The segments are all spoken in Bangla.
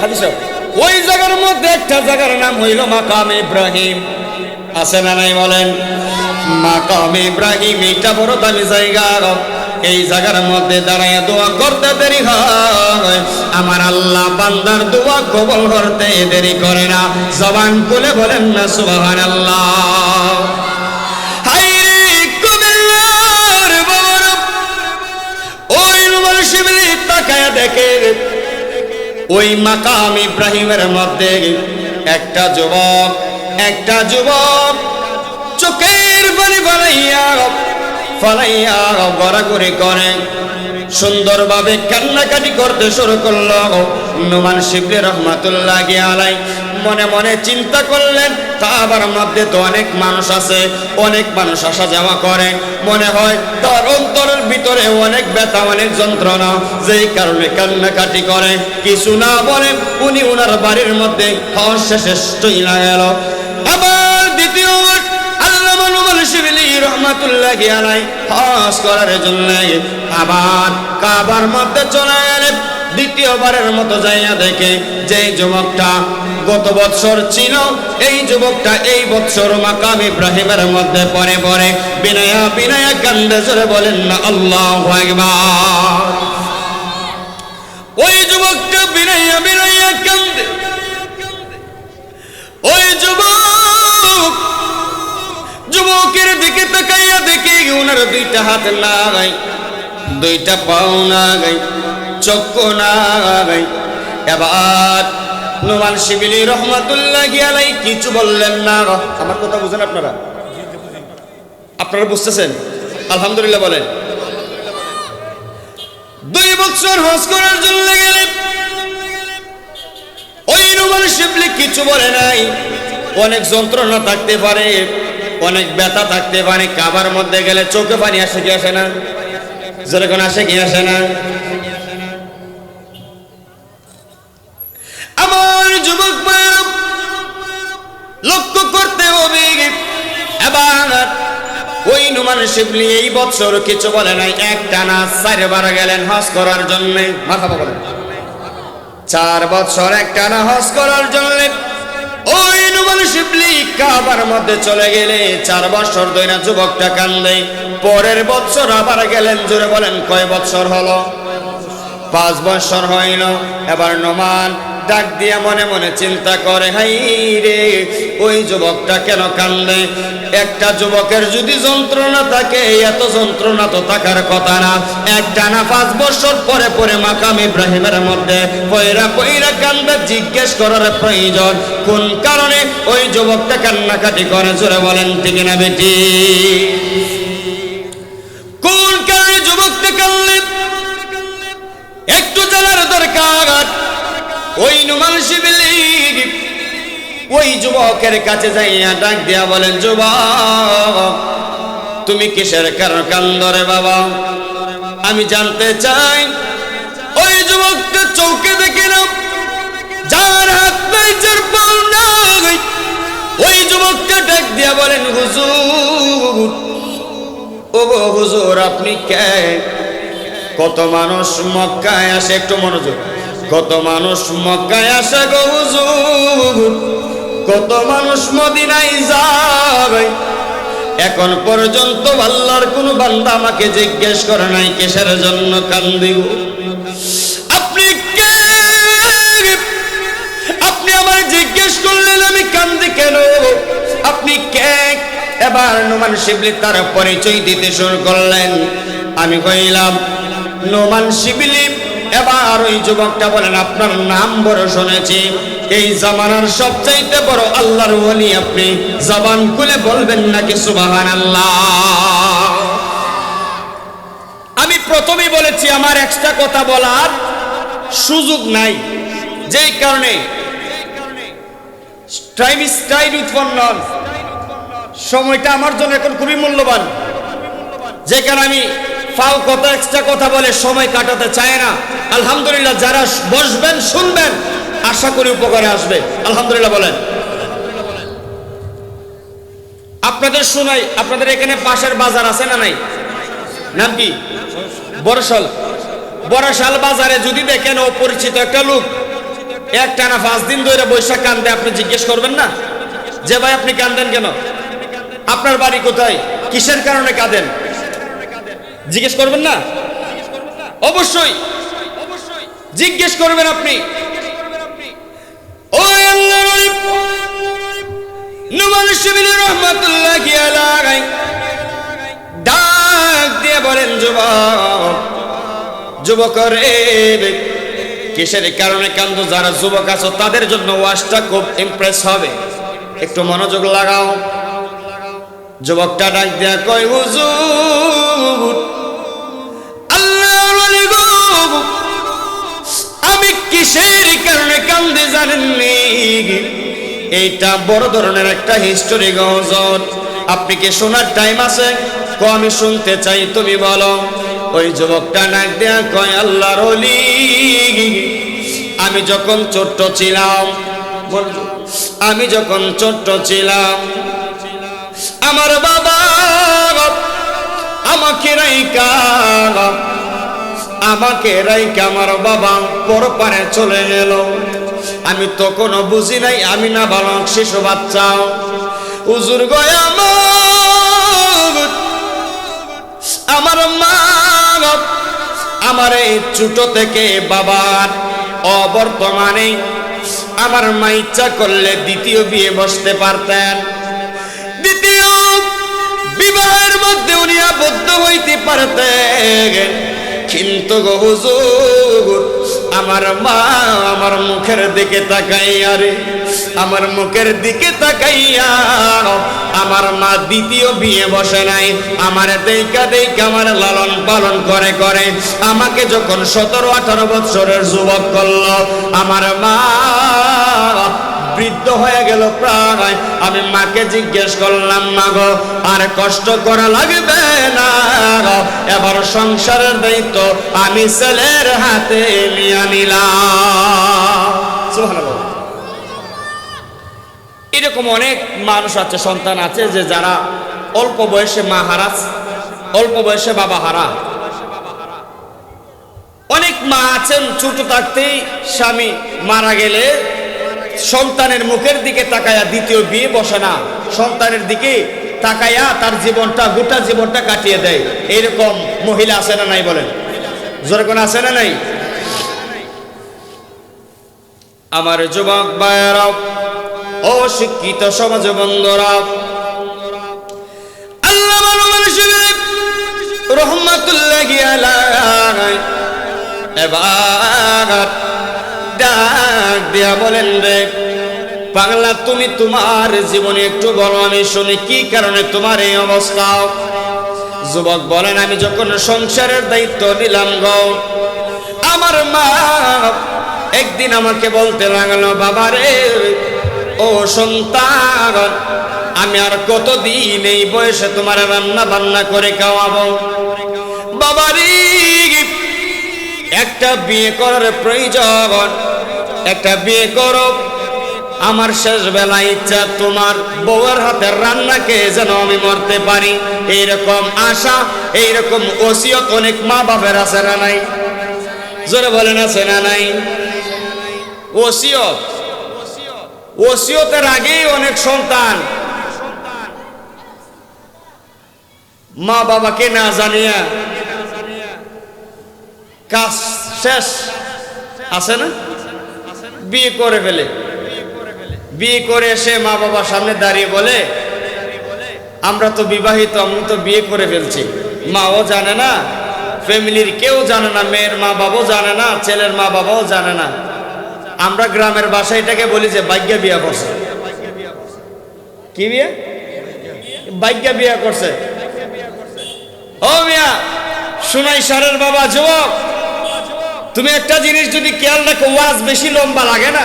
হাদিস। ওই জায়গার মধ্যে একটা জায়গার নাম হইল মাকাম ইব্রাহিম। আছে না নাই বলেন? মাকাম ইব্রাহিম এটা বড় দামি জায়গা। এই জায়গার মধ্যে দাঁড়ায় দোয়া করতে দেরি হয়, আমার আল্লাহ বান্দার দোয়া কবুল করতে দেরি করে না। জবান খুলে বলেন না সুবহানাল্লাহ। হায়রে কুমিল্লার বাবার ওই নুমান শিবলি তাকায়া দেখে ওই মাকাম ইব্রাহিমের মধ্যে একটা যুবক চোখের পানি ফালাইয়া গড়াগড়ি করে সুন্দরভাবে কান্নাকাটি করতে শুরু করলো। নুমান শিবলি রহমাতুল্লাহি আলাইহি মনে মনে চিন্তা করলেন, কাবার মধ্যে তো অনেক মানুষ আছে, অনেক মানুষ আসা যাওয়া করে, মনে হয় তার অন্তরের ভিতরে অনেক ব্যথা, অনেক যন্ত্রণা, যেই কারণে কান্নাকাটি করে। কিছু না বলে উনি ওনার বাড়ির মধ্যে হজ শেষে চলে গেল। আবার দ্বিতীয়বার আল্লামা নুমান শিবলি রহমাতুল্লাহি আলাইহি হজ করার জন্য আবার কাবার মধ্যে চলে গেলেন। দ্বিতীয়বারের মতো যাইয়া দেখে যে যুবকটা গত বছর ছিল, এই যুবকটা এই বছর মাকাম ইব্রাহিমের মধ্যে পরে পরে বিনয়া কান্দে জোরে বলেন না আল্লাহু আকবার। ওই যুবকটা বিনয়া কান্দে। ওই যুবকের দিকে তাকাইয়া দেখে ওনার দুইটা হাত নাই, দুইটা পাও নাই, চক্ষু নাই। এবার নুমান শিবলি রহমাতুল্লাহি আলাইহি কিছু বললেন না। আমার কথা বুঝেন আপনারা? আপনারা বুঝতেছেন? আলহামদুলিল্লাহ বলেন। 2 বছর হজ করার জন্য গেলেন। ওই নুমান শিবলি কিছু বলে নাই। অনেক যন্ত্রণা থাকতে পারে, অনেক ব্যথা থাকতে পারে, কাবার মধ্যে গেলে চোখে পানি আসে কি আসে না? যেরকম আসে কি আসে না? আমার যুবক ভাইরা লক্ষ্য করতে হবে। এবার ওই নুমান শিবলি এই বছর কিছু বলে নাই, একটানা 4 বার গেলেন হজ করার জন্য। মারহাবা বলেন। 4 বছর একটানা হজ করার জন্য ওই নুমান শিবলি কাবার মধ্যে চলে গেলে 4 বছর ধরে যুবকটা কান্দে। পরের বছর আবার গেলেন, জোরে বলেন কয় বছর হলো? 5 বছর হইল। এবার নুমান ডাক দিয়া মনে মনে চিন্তা করে, হাই রে ওই যুবকটা কেন কান্দে? একটা যুবকের যদি যন্ত্রণা থাকে, এত যন্ত্রণা তো থাকার কথা না। একটানা 5 বছর পরে পরে মাকাম ইব্রাহিমের মধ্যে পয়রা কান্দে। জিজ্ঞেস করার প্রয়োজন, কোন কারণে ওই যুবকটা কান্নাকাটি করে? জোরে বলেন ঠিক না বেটি? কোন কারণে যুবকটা কান্দে একটু জানার দরকার। ওই নুমান শিবলি ওই যুবকের কাছে যাইয়া ডাক দিয়া বলেন, যুবক তুমি কিসের কারণ কান্দো রে বাবা? আমি জানতে চাই। ওই যুবকটা চৌকে দেখে না, যার হাত নাই, যার পাও নাই। ওই যুবকটা ডাক দিয়া বলেন, হুজুর, ও গো হুজুর আপনি কে? কত মানুষ মক্কায় আসে, একটু মনোযোগ, কত মানুষ মক্কায় আসে গো হুজুর, কত মানুষ মদিনায় যায়, এখন পর্যন্ত আল্লাহর কোন বান্দা আমাকে জিজ্ঞেস করে নাই কিসের জন্য কান্দি গো? আপনি কে? আপনি আমায় জিজ্ঞেস করলেন আমি কান্দি কেন? আপনি কে? এবার নুমান শিবলি তার পরিচয় দিতে শুরু করলেন। আমি কইলাম নুমান শিবলি। এবার ওই যুবকটা বলেন, আপনার নাম বড় শুনেছি, এই জামানার সবচাইতে বড় আল্লাহর ওলি আপনি, জবান খুলে বলবেন নাকি সুবহানাল্লাহ? আমি প্রথমেই বলেছি আমার এক্সট্রা কথা বলার সুযোগ নাই, যেই কারণে সময়টা আমার জন্য এখন খুবই মূল্যবান, যে কারণে আমি ফাও কথা এক্সট্রা কথা বলে সময় কাটাতে চায় না। আলহামদুলিল্লাহ, যারা বসবেন শুনবেন আশা করি উপকারে আসবে। আলহামদুলিল্লাহ বলেন। আপনাদের শোনাই, আপনাদের এখানে পাশের বাজার আছে না নাই? নাম কি? বরিশাল। বরিশাল বাজারে যদি দেখেন অপরিচিত একটা লোক একটানা 5 দিন ধরে বৈশাখ কান্দে, আপনি জিজ্ঞেস করবেন না যে ভাই আপনি কান্দেন কেন, আপনার বাড়ি কোথায়, কিসের কারণে কাঁদেন, জিজ্ঞেস করবেন না? অবশ্যই জিজ্ঞেস করবেন আপনি। ও আল্লাহর ওলি নুমান শিবিলি রাহমাতুল্লাহি আলাইহি ডাক দিয়ে বলেন, যুবক রে, কিসের কারণে কান্দো? যারা যুবক আছো তাদের জন্য ওয়াজটা খুব ইমপ্রেস হবে, একটু মনোযোগ লাগাও। যুবকটা ডাক দিয়া কয়, হুজুর আল্লাহর ওলি গো, আমি কিসের কারণে কান্দে জানেননি? এইটা বড় ধরনের একটা হিস্টোরি গজল, আপনি কি শোনার টাইম আছে? আমি শুনতে চাই, তুমি বলো। ওই যুবকটা ডাক দিয়া কয়, আল্লাহর ওলি, আমি যখন ছোট্ট ছিলাম, আমার বাবা আমাকে রাইকা আমার বাবা পরপারে চলে গেল। আমি তখনও বুঝি নাই, আমি না বালক শিশু বাচ্চা। হুজুর গো, আমার মা আমার এই ছোট থেকে বাবার অবর্তমানে আমার মা ইচ্ছা করলে দ্বিতীয় বিয়ে বসতে পারতেন, দ্বিতীয় বিবাহের মধ্যে উনি আবদ্ধ হইতে পারতেন, কিন্তু গো হুজুর আমার মা আমার মুখের দিকে তাকাইয়া রে, আমার মুখের দিকে তাকাইয়া আমার মা দ্বিতীয় বিয়ে বসে নাই। আমার দেখা আমার লালন পালন করে আমাকে যখন 17-18 বছরের যুবক করলো, আমার মা বৃদ্ধ হয়ে গেল প্রায়। আমি মাকে জিজ্ঞেস করলাম, মা গো আর কষ্ট করা লাগবে না, এবার সংসারের দায়িত্ব আমি ছেলের হাতে নিয়ে নিলাম। সুবহানাল্লাহ। এরকম অনেক মানুষ আছে, সন্তান আছে যে যারা অল্প বয়সে মা হারা, অল্প বয়সে বাবা হারা। অনেক মা আছেন ছোট থাকতেই স্বামী মারা গেলে সন্তানের মুখের দিকে তাকায়া দ্বিতীয় বিয়ে বসে না, সন্তানের দিকে তাকায়া তার জীবনটা, গোটা জীবনটা কাটিয়ে দেয়। এরকম মহিলা আছে না নাই? বলেন জোরে কোন আছে না নাই? আমার যুবক ভাইয়েরা, ও শিক্ষিত সমাজ বন্ধুরা, আল্লামা নুমান শিবিলি রাহমাতুল্লাহি আলাইহি এবার ডাক দিয়া বলেন, রে পাগলা, তুমি তোমার জীবনে একটু বলো, আমি শুনি কি কারণে তোমার এই অবস্থা। যুবক বলেন, আমি যখন সংসারের দায়িত্ব নিলাম গো, আমার মা একদিন আমাকে বলতে লাগলো, বাবা রে, ও সন্তান, আমি আর কতদিন এই বয়সে তোমার রান্না বান্না করে খাওয়াবো? বাবারি, একটা বিয়ে করার প্রয়োজন, একটা বিয়ে করো। আমার শেষ বেলা ইচ্ছা তোমার বউয়ের হাতের রান্নাকে যেন আমি মরতে পারি, এইরকম আশা, এইরকম ওসিয়ত অনেক মা বাপের আছে না নাই? জোরে বলেন আছে না নাই? ওসিয়ত, ওসিয়তের আগেই অনেক সন্তান মা বাবাকে না জানিয়া কাজ শেষ আছে না, বিয়ে করে ফেলে। বিয়ে করে এসে মা বাবার সামনে দাঁড়িয়ে বলে, আমরা তো বিবাহিত, আমি তো বিয়ে করে ফেলছি। মাও জানে না, ফ্যামিলির কেউ জানে না, মেয়ের মা বাবাও জানে না, ছেলের মা বাবাও জানে না। আমরা গ্রামের ভাষায় এটাকে বলি যে ভাগ্যা বিয়া করছে। কি বিয়ে? ভাগ্যা বিয়া করছে। ও মিয়া, শুনাই সারের বাবা, যুবক, তুমি একটা জিনিস যদি খেয়াল রাখো, ওয়াজ বেশি লম্বা লাগে না।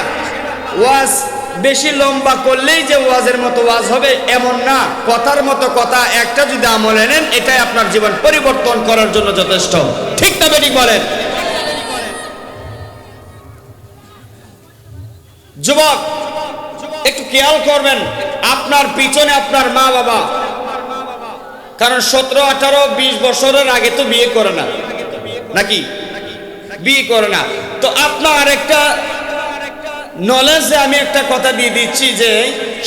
ওয়াজ বেশি লম্বা করলেই যে ওয়াজের মতো ওয়াজ হবে এমন না, কথার মতো কথা একটা যদি আমলে নেন, এটাই আপনার জীবন পরিবর্তন করার জন্য যথেষ্ট। ঠিক না বেঠিক বলেন? যুবক, একটু খেয়াল করবেন, আপনার পিছনে আপনার মা বাবা, কারণ 17, 18, 20 বছরের আগে তো বিয়ে করে না, নাকি? বিয়ে করে না। তো আপনার একটা নলেজে আমি একটা কথা দিয়ে দিচ্ছি যে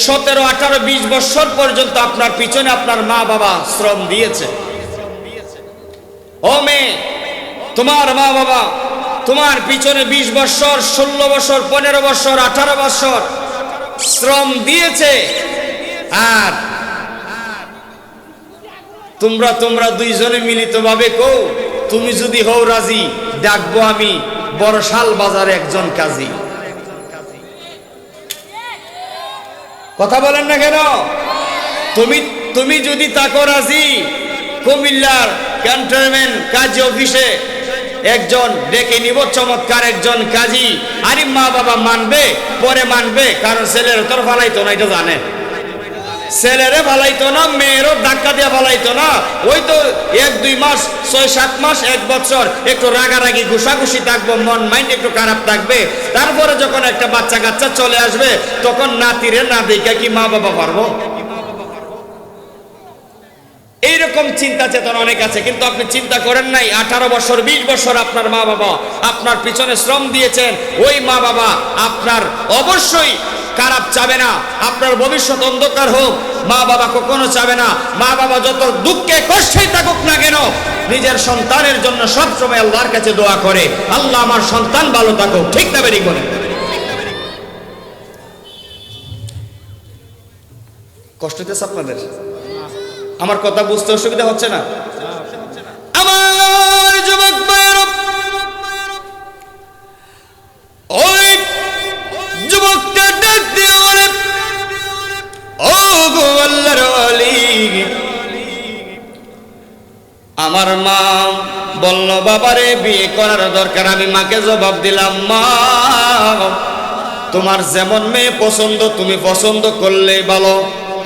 17, 18, 20 বছর পর্যন্ত আপনার পিছনে আপনার মা বাবা শ্রম দিয়েছে। ও মেয়ে, তোমার মা বাবা তোমার পিছনে 20 বছর, 16 বছর, 15 বছর, 18 বছর শ্রম দিয়েছে। আর তোমরা দুইজনে মিলিতভাবে কও, তুমি যদি হও রাজি, ডাকবো আমি বড়শাল বাজারে একজন কাজী। কথা বলেন না কেন? তুমি যদি তাকো রাজি, কুমিল্লার ক্যান্টনমেন্ট কাজী অফিসে একজন ডেকে নিব, চমৎকার একজন কাজী। আরে মা বাবা মানবে, পরে মানবে, কারণ ছেলের তোর ফালাইতো না, এটা জানে। ছেলেরে ফালাইতো না, মেয়েরও ধাক্কা দিয়ে ফালাইতো না। ওই তো 1-2 মাস, 6-7 মাস, 1 বছর একটু রাগারাগি ঘুষাঘুষি থাকবো, মন মাইন্ড একটু খারাপ থাকবে। তারপরে যখন একটা বাচ্চা কাচ্চা চলে আসবে, তখন নাতিরে না দেখে কি মা বাবা পারবো? এইরকম চিন্তা চেতনা অনেক আছে, কিন্তু আপনি চিন্তা করেন নাই 18 বছর 20 বছর আপনার মা বাবা আপনার পিছনে শ্রম দিয়েছেন। ওই মা বাবা আপনার অবশ্যই খারাপ চাবে না, আপনার ভবিষ্যৎ অন্ধকার হোক মা বাবা কখনো চাবে না। মা বাবা যত দুঃখে কষ্টে থাকুক না কেন, নিজের সন্তানের জন্য সবসময় আল্লাহর কাছে দোয়া করে, আল্লাহ আমার সন্তান ভালো থাকুক। ঠিক না বেরিক বলে? কষ্ট হতেছে আপনাদের? আমার কথা বুঝতে অসুবিধা হচ্ছে না? আমার যুবক ভাইরা, ওই যুবকটা ডাক দিয়ে বলে, ও গো আল্লাহর ওলি, আমার মা বলল বাবারে বিয়ে করার দরকার। আমি মাকে জবাব দিলাম, মা তোমার যেমন মেয়ে পছন্দ তুমি পছন্দ করলেই ভালো,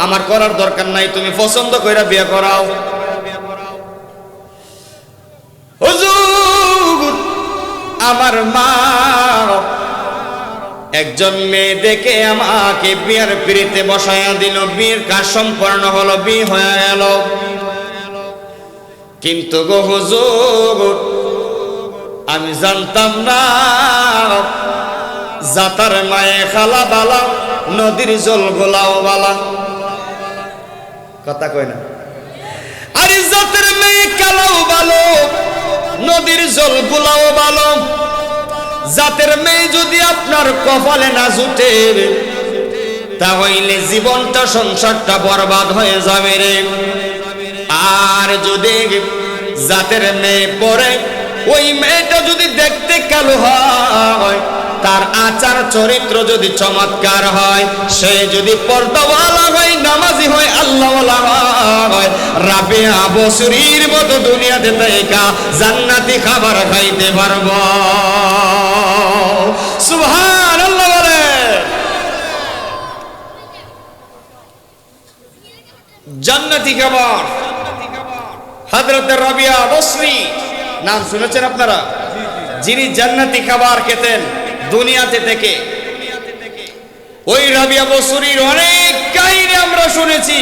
আমার করার দরকার নাই, তুমি পছন্দ কইরা বিয়ে করাও। হুজুর, আমার মা একজন মেয়ে দেখে আমাকে বিয়ের পিড়িতে বসায়া দিল। বিয়ের কাজ সম্পন্ন হলো, বিয়ে হয়ে গেল। কিন্তু গো হুজুর, আমি জানতাম না জাতার মায়ে খালা বালা, নদীর জল গোলাও বালা। কথা কয় না? আরে জাতের মেয়ে কালাও ভালো, নদীর জল গোলাও ভালো। জাতের মেয়ে যদি আপনার কপালে না জুটে, তাহলে জীবনটা সংসারটা বরবাদ হয়ে যাবে রে। আর যদি জাতের মেয়ে পরে, ওই মেয়েটা যদি দেখতে কালো হয়, তার আচার চরিত্র যদি চমৎকার হয়, সে যদি পর্দাওয়ালা হয়, নামাজি হয়, আল্লাহওয়ালা হয়, রাবিয়া বসরির মতো দুনিয়াতে থেকে জান্নাতি খাবার খাইতে পারবো। সুবহানাল্লাহ বলে। জান্নাতি খাবার। হযরত রাবিয়া বসরি নাম শুনেছেন আপনারা? যিনি জান্নাতি খাবার খেতেন দুনিয়াতে থেকে। ওই রাবিয়া বসরির অনেক কাহিনী আমরা শুনেছি।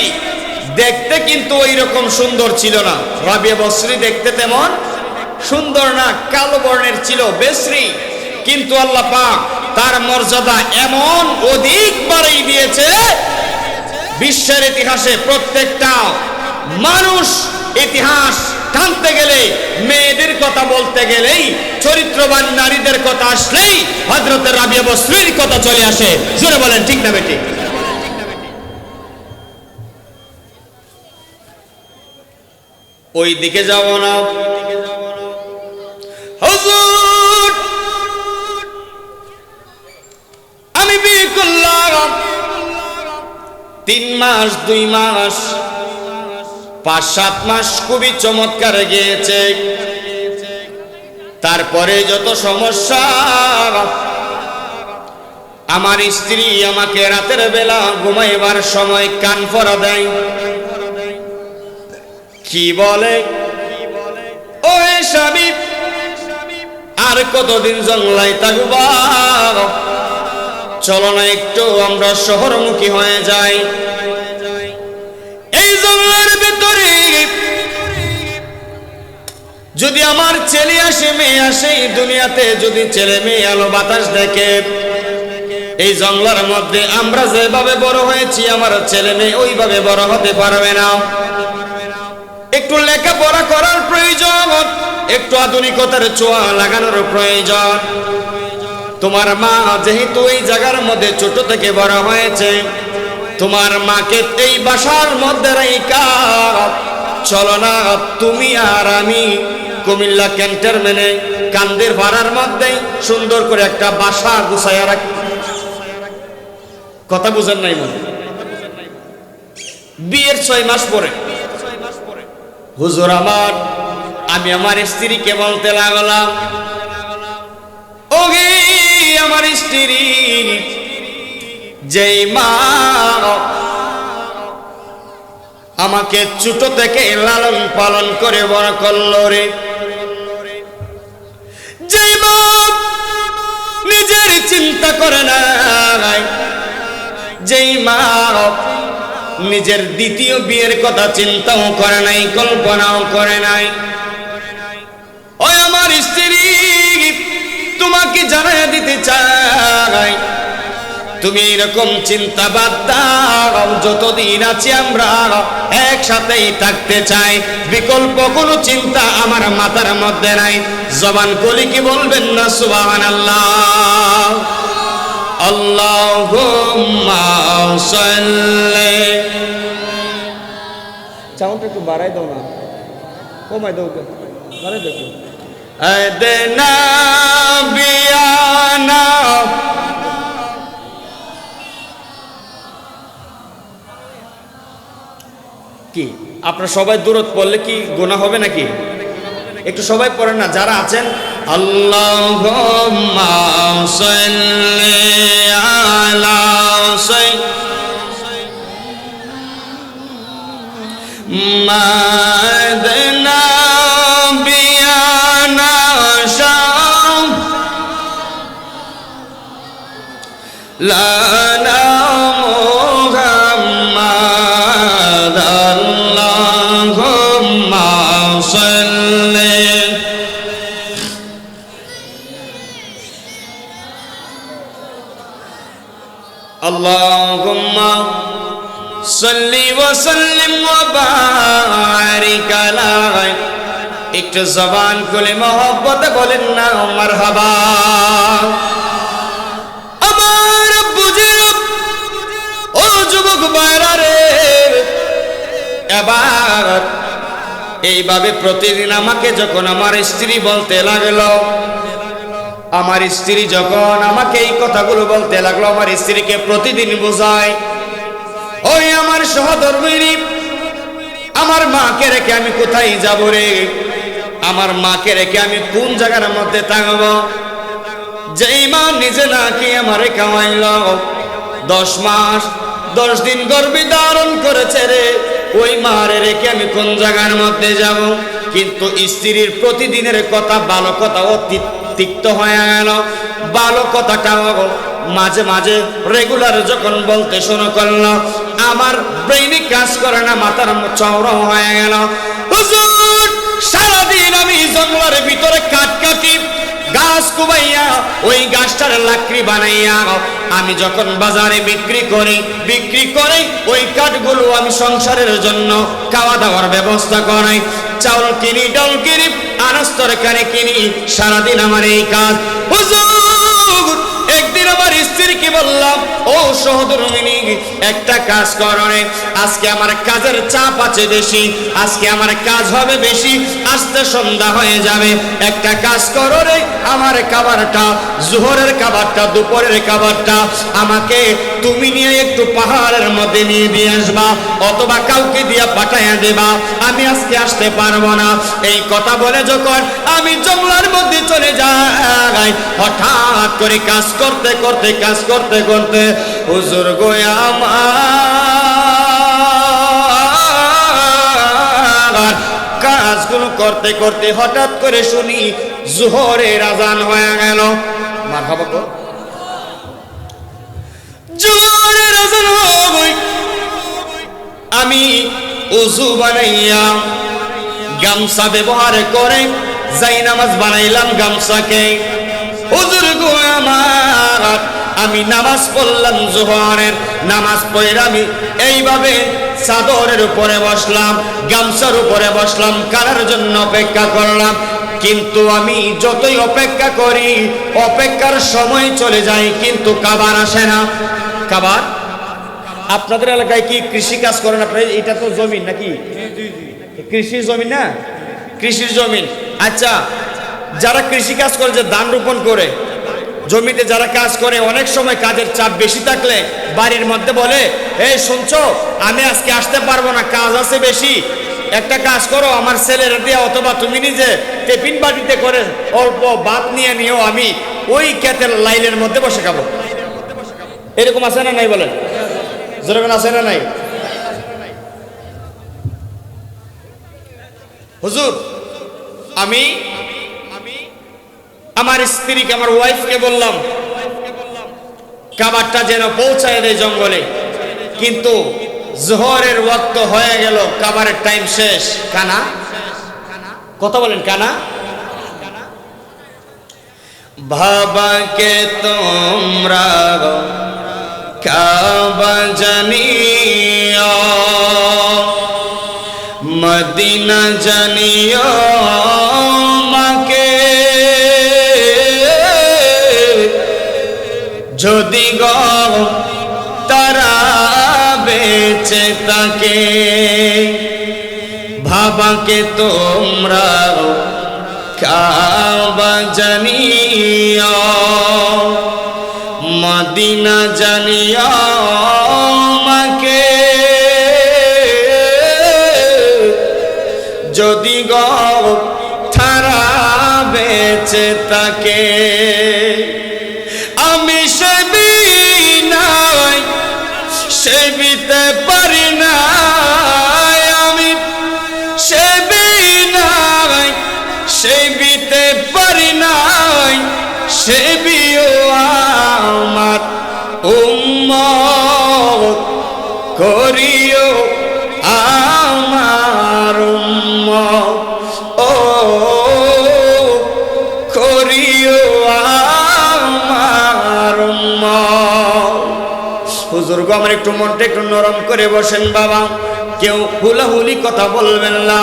দেখতে কিন্তু ওই রকম সুন্দর ছিল না। রাবিয়া বসরি দেখতে তেমন সুন্দর না, কালো বর্ণের ছিল, বেশ্রী। কিন্তু আল্লাহ পাক তার মর্যাদা এমন অধিক বাড়িয়ে দিয়েছে, বিশ্বের ইতিহাসে প্রত্যেকটা মানুষ ইতিহাস টানতে গেলে, মেয়েদের কথা বলতে গেলেই, চরিত্রবান নারীদের কথা আসলেই হযরত রাবিয়া বসরির কথা চলে আসে। জোরে বলেন ঠিক না বেঠিক? ওই দিকে যাব না হুজুর। আমি বিয়ে করলাম 3 মাস, 2 মাস, 5-7 মাস খুবই চমৎকার গিয়েছে। তারপরে যত সমস্যা, আমার স্ত্রী আমাকে রাতের বেলা ঘুমাইবার সময় কান পরা দেয়। কি বলে, ও স্বামী আর কতদিন জঙ্গলায় থাকবা, চলো না একটু আমরা শহরমুখী হয়ে যাই। এই জঙ্গলের ভিতরে যদি আমার ছেলে আসে মেয়ে আসে, দুনিয়াতে যদি ছেলে মেয়ে আলো বাতাস দেখে, এই জঙ্গলের মধ্যে আমরা যেভাবে বড় হয়েছি আমার ছেলে মেয়ে ওইভাবে বড় হতে পারবে না। একটু লেখাপড়া করার প্রয়োজন, একটু আধুনিকতার ছোঁয়া লাগানোর প্রয়োজন। তোমার মা যেহেতু এই জায়গার মধ্যে ছোট থেকে বড় হয়েছে, তোমার মাকে এই বাসার মধ্যে রাইখা চলো না তুমি আর আমি কুমিল্লা ক্যান্টনমেন্টে কান্দের ভাড়ার মধ্যে সুন্দর করে একটা বাসা গুছাইয়া রাখি। কথা বুঝেন নাই মনে? বিয়ের 6 মাস পরে হুজুর আমি আমার স্ত্রীকে বলতে লাগলাম, ওগে আমার স্ত্রী, যেই মা আমাকে ছোট থেকে লালন পালন করে বড় করলো রে, যে মা নিজের চিন্তা করে না, যেই মা নিজের দ্বিতীয় বিয়ের কথা চিন্তাও করে নাই, কল্পনাও করে নাই, ওই আমার স্ত্রী তোমাকে জানাই দিতে চাই, তুমি এরকম চিন্তা বাদ দাও। যতদিন আছি আমরা একসাথেই থাকতে চাই, বিকল্প কোনো চিন্তা আমার মাথার মধ্যে নাই। জবান খুলে কি বলবেন না সুবহানাল্লাহ? আল্লাহুম্মা সাল্লি। সাউন্ডটা একটু বাড়াই দাও না, কমাই দাও, বাড়াই দাও। আদনা বিয়ানা কি আপনারা সবাই দূরত পড়লে কি গুনাহ হবে নাকি? একটু সবাই পড়েন না যারা আছেন। আল্লাহুম্মা সাল্লি আলা সাইয়্যিদিনা বিয়ানা শাম লানা আল্লাহুম্মা সাল্লি ওয়া সাল্লিম ওয়া বারিক আলাইহি। একটু জবান খুলে মহব্বতে বলেন না মারহাবা। আমার বুঝির ও যুবক ভাইরা রে, এবার এইভাবে প্রতিদিন আমাকে যখন আমার স্ত্রী বলতে লাগলো, আমার স্ত্রী যখন আমাকে এই কথাগুলো বলতে লাগলো, আমার স্ত্রীকে প্রতিদিন বোঝায়, ওই আমার সহধর্মিনী, আমার মাকে রেখে আমি কোথায় যাব রে, আমার মাকে রেখে আমি কোন জায়গার মধ্যে থাকবো? যেই মা নিজে নাকি আমারে খাওয়াইল, 10 মাস 10 দিন গর্ভে ধারণ করেছে রে, ওই মারে রেখে আমি কোন জায়গার মধ্যে যাব? কিন্তু স্ত্রীর প্রতিদিনের কথা, ভালো কথা তিক্ত হয়ে গেল। ভালো কথাটা মাঝে মাঝে রেগুলার যখন বলতে শুরু করলো, আমার ব্রেইনে কাজ করে না, মাথার চওড়া হয়ে গেল। হুজুর সারাদিন আমি জঙ্গলের ভিতরে কাটি, গাছ কুবাইয়া ওই গাছটার লাকড়ি বানাইয়া আমি যখন বাজারে বিক্রি করে ওই কাঠগুলো আমি সংসারের জন্য খাওয়া দাওয়ার ব্যবস্থা করাই। চাউল কিনি, ডাল কিনি, আনাজ তরকারি কিনি, সারাদিন আমার এই কাজ। হুজুর একদিন আমার স্ত্রীকে বললাম, ও সহধর্মিনী, একটা কাজ করো রে, আজকে আমার কাজের চাপ আছে বেশি, আজকে আমার কাজ হবে বেশি, আস্তে সন্ধ্যা হয়ে যাবে, একটা কাজ করো রে, আমার খাবারটা, জোহরের খাবারটা, দুপুরের খাবারটা আমাকে তুমি নিয়ে একটু পাহাড়ের মধ্যে নিয়ে দিয়ে আসবা, অথবা কাউকে দিয়ে পাঠাইয়া দেবা, আমি আজকে আসতে পারবো না। এই কথা বলে যখন আমি জঙ্গলের মধ্যে চলে যাই, হঠাৎ করে কাজ করতে করতে হুজুর গো আমার কাজগুলো করতে করতে হঠাৎ করে শুনি জোহরের আজান হয়ে গেল। মারহাবা গো, জোহরের আজান হবে। আমি ওযু বানাইয়া গামছা ব্যবহার করে যাই নামাজ বানাইলাম গামছাকে। হুজুর গো আমার আমি নামাজ পড়লাম জোহরের। নামাজ পড়ে আমি এইভাবে চাদরের উপরে বসলাম, গামছার উপরে বসলাম, কারার জন্য অপেক্ষা করলাম। কিন্তু আমি যতই অপেক্ষা করি, অপেক্ষার সময় চলে যায়, কিন্তু খাবার আসে না। খাবার আপনাদের এলাকায় কি কৃষি কাজ করেন আপনারা? এটা তো জমিন নাকি? কৃষির জমিন না? কৃষির জমিন। আচ্ছা, যারা কৃষি কাজ করে, যে ধান রোপণ করে জমিতে যারা কাজ করে, অনেক সময় কাজের চাপ বেশি থাকলে বাড়ির মধ্যে বলে, এই শুনছো, আমি আজকে আসতে পারবো না, কাজ আছে বেশি, একটা কাজ করো, আমার ছেলের দিয়ে অথবা তুমি নিজে টিফিন বাটিতে করে অল্প ভাত নিয়ে নিও, আমি ওই ক্ষেতের লাইনের মধ্যে বসে খাবো। এরকম আছে না নাই বলেন? যেরকম আছে না নাই? হুজুর, আমি আমার স্ত্রীকে, আমার ওয়াইফকে বললাম খাবারটা যেন পৌঁছায় দেয় জঙ্গলে, কিন্তু জোহরের ওয়াক্ত হয়ে গেল, খাবারের টাইম শেষ। কানা কথা বলেন, কানা। ভাবাকে তোমরা কাবা জানিও, মদিনা জানিও, মাকে যদি গো তারা বেঁচে থাকে। ভাবাকে তোমরা কাবা জানিও, মদিনা জানিও, মাকে যদি গো তারা বেঁচে থাকে। আমি সেবিতে পারি না, আমি সেবিতে পারি না, সেবিও আমার উম্মত করিও আমার উম্মত, ও করিও আমার উম্মত। হুজুর গো, আমার একটু মনটা একটু নরম করে বসেন বাবা, কেউ হুলাহুলি কথা বলবেন না।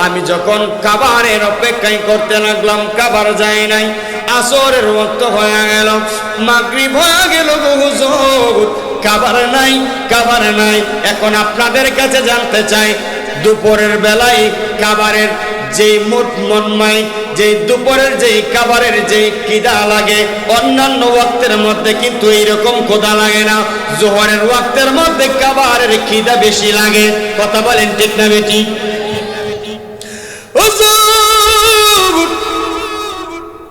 আমি যখন খাবারের অপেক্ষায় করতে লাগলাম, খাবার যায় নাই, আসরের ওয়াক্ত হয়ে গেল, মাগরিব হয়ে গেল গো হুজুর, খাবার নাই, খাবার নাই। এখন আপনাদের কাছে জানতে চাই, দুপুরের বেলায় খাবারের যে মনমাই, যে দুপুরের যে খাবারের যে খিদা লাগে, অন্যান্য ওয়াক্তের মধ্যে কিন্তু এইরকম ক্ষুধা লাগে না। জোহরের ওয়াক্তের মধ্যে খাবারের খিদা বেশি লাগে। কথা বলেন ঠিক না বেটি?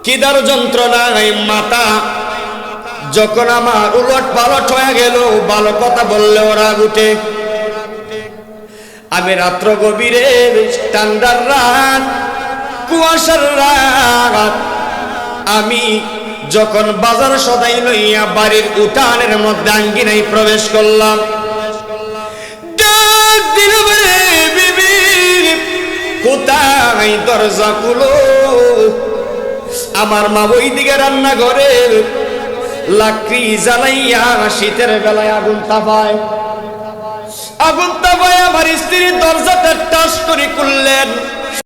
খিদার যন্ত্রণায় মাথা যখন আমার উলট পালট হয়ে গেল, ভালো কথা বললে ওরা উঠে। আমি রাত্র গভীরে, ঠান্ডার রাত, কুয়াশার রাত, আমি যখন বাজার সদাই লইয়া বাড়ির উঠানের মধ্যে আঙ্গিনায় প্রবেশ করলাম, ডাক দিল, বিবি কোথায়, দরজা খুলো। আমার মা ওই দিকে রান্না করে লাকড়ি জ্বালাইয়া শীতের বেলায় আগুন তাপায়। আমার স্ত্রী দরজাটা টাস করে খুললেন।